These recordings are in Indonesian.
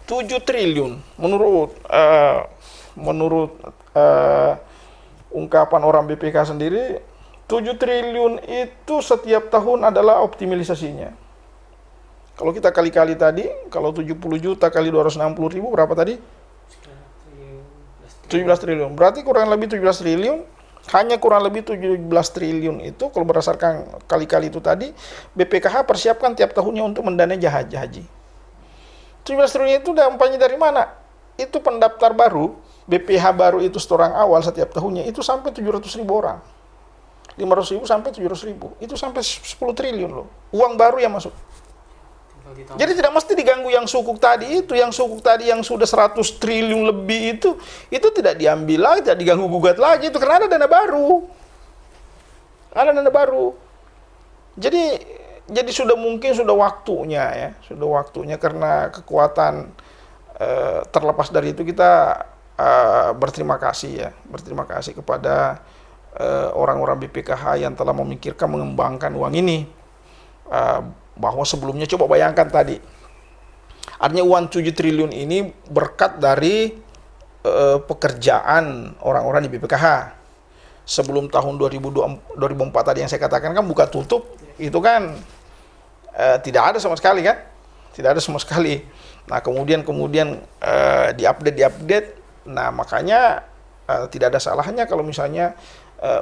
7 triliun menurut ungkapan orang BPK sendiri, 7 triliun itu setiap tahun adalah optimalisasinya. Kalau kita kali-kali tadi, kalau 70 juta kali 260 ribu berapa tadi? 17 triliun. Berarti kurang lebih 17 triliun, hanya kurang lebih 17 triliun itu kalau berdasarkan kali-kali itu tadi, BPKH persiapkan tiap tahunnya untuk mendanai haji. 17 triliun itu dampaknya dari mana? Itu pendaftar baru, BPH baru itu setoran awal setiap tahunnya, itu sampai 700 ribu orang. 500 ribu sampai 700 ribu. Itu sampai 10 triliun loh. Uang baru yang masuk. Jadi tidak mesti diganggu yang sukuk tadi itu, yang sukuk tadi yang sudah 100 triliun lebih itu tidak diambil lagi, tidak diganggu gugat lagi itu karena ada dana baru. Ada dana baru. Jadi sudah mungkin sudah waktunya karena kekuatan terlepas dari itu kita berterima kasih kepada orang-orang BPKH yang telah memikirkan mengembangkan uang ini. Bahwa sebelumnya coba bayangkan tadi, artinya uang 7 triliun ini berkat dari pekerjaan orang-orang di BPKH. Sebelum tahun 2004 tadi yang saya katakan kan buka tutup, itu kan tidak ada sama sekali kan? Tidak ada sama sekali. Nah kemudian diupdate. Nah makanya tidak ada salahnya kalau misalnya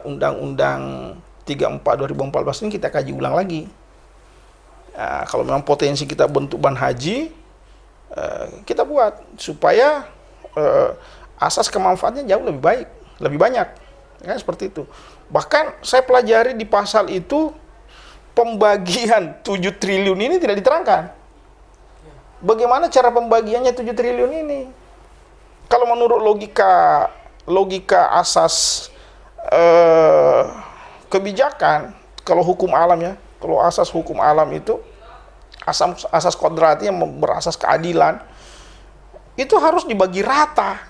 Undang-Undang 34 2014 ini kita kaji ulang lagi. Nah, kalau memang potensi kita bentuk ban haji, kita buat supaya asas kemanfaatannya jauh lebih baik, lebih banyak, kan seperti itu. Bahkan saya pelajari di pasal itu pembagian 7 triliun ini tidak diterangkan. Bagaimana cara pembagiannya 7 triliun ini? Kalau menurut logika asas kebijakan, kalau hukum alam ya. Kalau asas hukum alam itu, asas kodrati yang berasas keadilan, itu harus dibagi rata.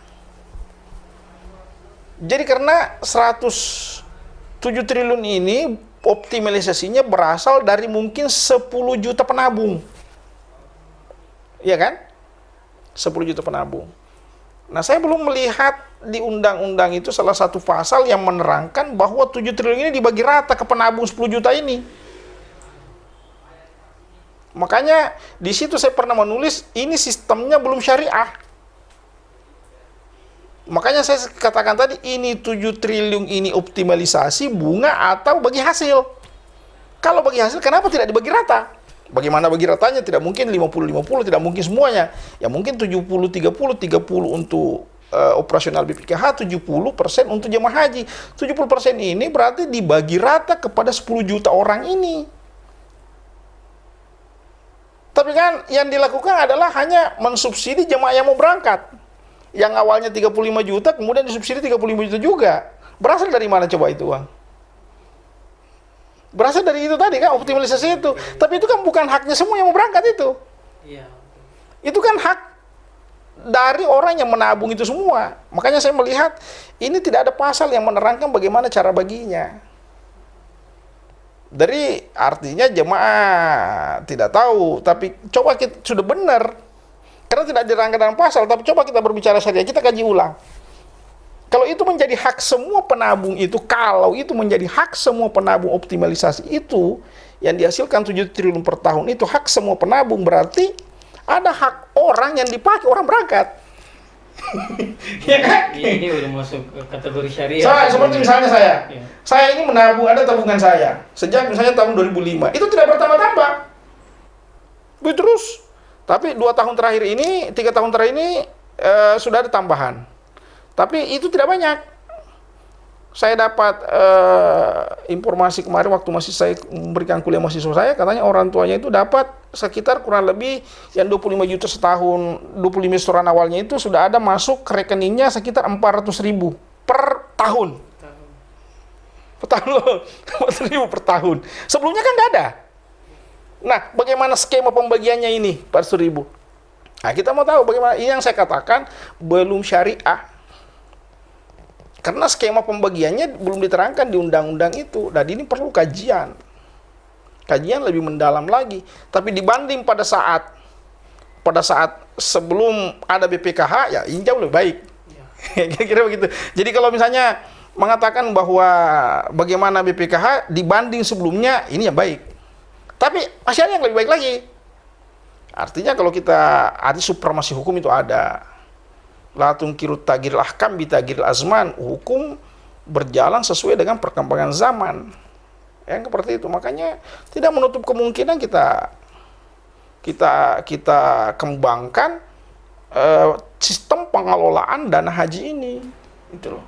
Jadi karena 107 triliun ini optimalisasinya berasal dari mungkin 10 juta penabung. Iya kan? 10 juta penabung. Nah saya belum melihat di undang-undang itu salah satu pasal yang menerangkan bahwa 7 triliun ini dibagi rata ke penabung 10 juta ini. Makanya di situ saya pernah menulis ini sistemnya belum syariah. Makanya saya katakan tadi ini 7 triliun ini optimalisasi bunga atau bagi hasil. Kalau bagi hasil kenapa tidak dibagi rata? Bagaimana bagi ratanya? Tidak mungkin 50-50, tidak mungkin semuanya. Ya mungkin 70-30, 30 untuk operasional BPKH, 70% untuk jemaah haji. 70% ini berarti dibagi rata kepada 10 juta orang ini. Tapi kan yang dilakukan adalah hanya mensubsidi jemaah yang mau berangkat. Yang awalnya 35 juta, kemudian disubsidi 35 juta juga. Berasal dari mana coba itu uang? Berasal dari itu tadi kan, optimalisasi itu. Tapi itu kan bukan haknya semua yang mau berangkat itu. Iya. Itu kan hak dari orang yang menabung itu semua. Makanya saya melihat ini tidak ada pasal yang menerangkan bagaimana cara baginya. Dari artinya jemaah tidak tahu, tapi coba kita sudah benar karena tidak dirangka dalam pasal, tapi coba kita berbicara saja, kita kaji ulang. Kalau itu menjadi hak semua penabung itu, kalau itu menjadi hak semua penabung optimalisasi itu yang dihasilkan 7 triliun per tahun itu hak semua penabung, berarti ada hak orang yang dipakai orang berangkat. Ya kan? Ini udah masuk ke kategori syariah. Seperti misalnya saya ini menabung, ada tabungan saya sejak misalnya tahun 2005, itu tidak bertambah-tambah, terus. Tapi 2 tahun terakhir ini, 3 tahun terakhir ini sudah ada tambahan, tapi itu tidak banyak. Saya dapat informasi kemarin waktu masih saya memberikan kuliah mahasiswa saya, katanya orang tuanya itu dapat sekitar kurang lebih yang 25 juta setahun, 25 setoran awalnya itu sudah ada masuk ke rekeningnya sekitar 400 ribu per tahun. Per tahun loh, 400 ribu per tahun. Sebelumnya kan nggak ada. Nah, bagaimana skema pembagiannya ini 400 ribu? Nah, kita mau tahu bagaimana. Ini yang saya katakan belum syariah. Karena skema pembagiannya belum diterangkan di undang-undang itu. Dan ini perlu kajian lebih mendalam lagi. Tapi dibanding pada saat pada saat sebelum ada BPKH ya ini jauh lebih baik. Kira-kira begitu. Jadi kalau misalnya mengatakan bahwa bagaimana BPKH dibanding sebelumnya ini yang baik. Tapi masih ada yang lebih baik lagi. Artinya kalau kita arti supremasi hukum itu ada. La tunkiru tagiril ahkam bi tagiril azman. Hukum berjalan sesuai dengan perkembangan zaman. Yang seperti itu. Makanya tidak menutup kemungkinan kita kembangkan sistem pengelolaan dana haji ini. Gitu loh.